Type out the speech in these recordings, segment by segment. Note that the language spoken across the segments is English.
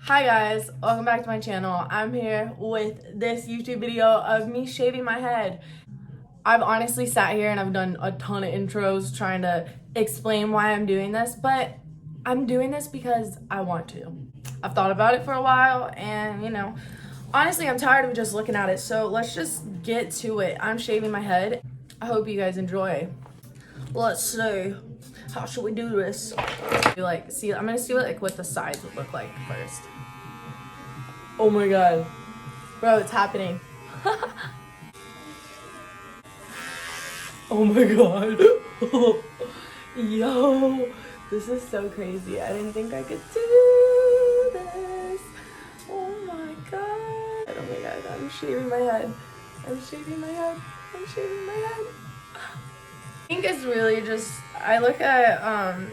Hi guys, welcome back to my channel. I'm here with this YouTube video of me shaving my head. I've honestly sat here and I've done a ton of intros trying to explain why I'm doing this, but I'm doing this because I want to. I've thought about it for a while and honestly I'm tired of just looking at it, so let's just get to it. I'm shaving my head. I hope you guys enjoy. Let's see. How should we do this? I'm gonna see what the sides would look like first. Oh my god. Bro, it's happening. Oh my god. Yo, this is so crazy. I didn't think I could do this. Oh my god. Oh my god, I'm shaving my head. I'm shaving my head. I'm shaving my head. I think it's really just, I look at, I'm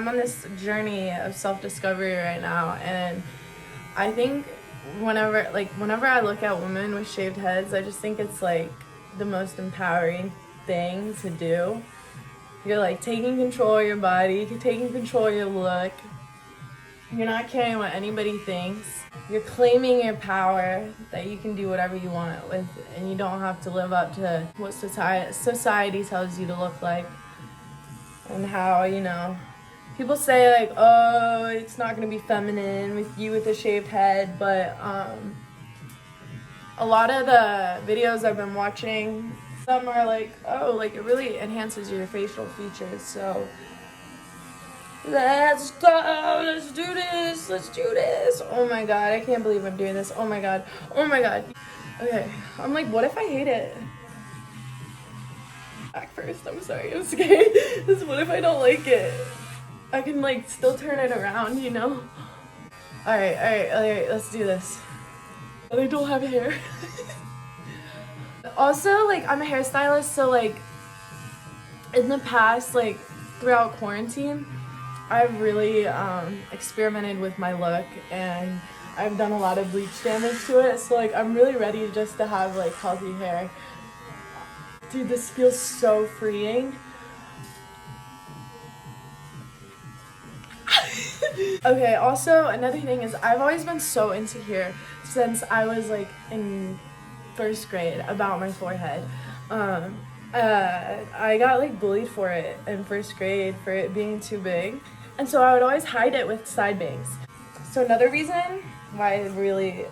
on this journey of self-discovery right now, and I think whenever I look at women with shaved heads, I just think it's like the most empowering thing to do. You're like taking control of your body, you're taking control of your look. You're not caring what anybody thinks. You're claiming your power that you can do whatever you want with, and you don't have to live up to what society tells you to look like. And how, people say like, oh, it's not gonna be feminine with you with a shaved head, but a lot of the videos I've been watching, some are like, oh, like it really enhances your facial features, so let's go, let's do this, let's do this. Oh my god, I can't believe I'm doing this. Oh my god, oh my god. Okay, I'm like, what if I hate it? Back first, I'm sorry, I'm scared. What if I don't like it? I can like still turn it around, you know? Alright, let's do this. I don't have hair. Also, like, I'm a hairstylist, so like, in the past, like, throughout quarantine, I've really experimented with my look, and I've done a lot of bleach damage to it, so like I'm really ready just to have like healthy hair. Dude, this feels so freeing. Okay, also another thing is I've always been so insecure since I was like in first grade about my forehead. I got like bullied for it in first grade for it being too big, and so I would always hide it with side bangs. So another reason why I really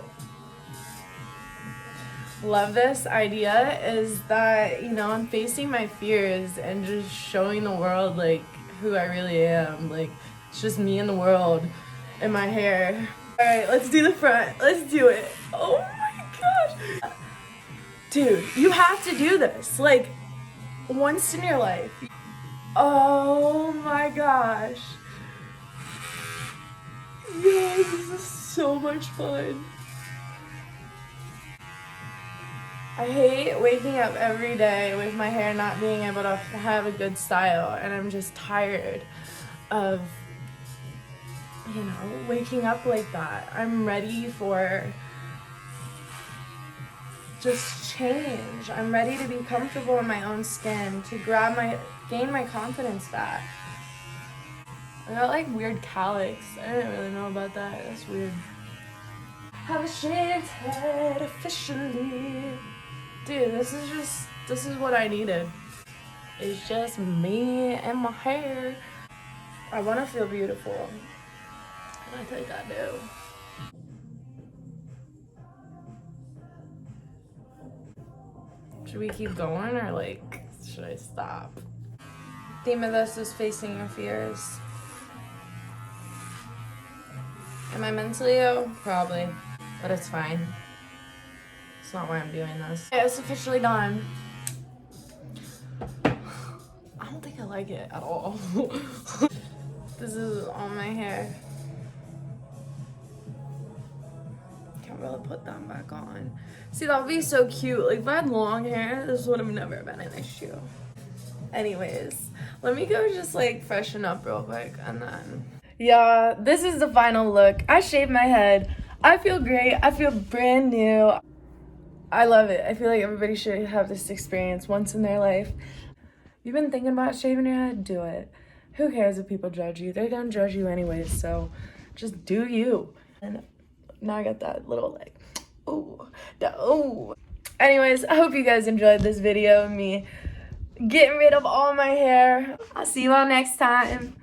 love this idea is that, I'm facing my fears and just showing the world like who I really am. Like, it's just me in the world and my hair. Alright, let's do the front. Let's do it. Oh my gosh. Dude, you have to do this. Like, once in your life. Oh my gosh. Yes, this is so much fun. I hate waking up every day with my hair not being able to have a good style, and I'm just tired of, waking up like that. I'm ready for just change. I'm ready to be comfortable in my own skin, to gain my confidence back. I got like weird cowlicks. I didn't really know about that. That's weird. Have a shaved head officially. Dude, this is what I needed. It's just me and my hair. I want to feel beautiful. And I think I do. Should we keep going or like, should I stop? Theme of this is facing your fears. Am I mentally ill? Probably, but it's fine. It's not why I'm doing this. Okay, it's officially done. I don't think I like it at all. This is on my hair. Can't really put them back on. See, that would be so cute. Like, if I had long hair, this would have never been an issue. Anyways, let me go just like freshen up real quick and then. Yeah, this is the final look. I shaved my head. I feel great. I feel brand new. I love it. I feel like everybody should have this experience once in their life. You've been thinking about shaving your head? Do it. Who cares if people judge you? They're gonna judge you anyways, so just do you. And now I got that little like, ooh, ooh. Anyways, I hope you guys enjoyed this video of me getting rid of all my hair. I'll see you all next time.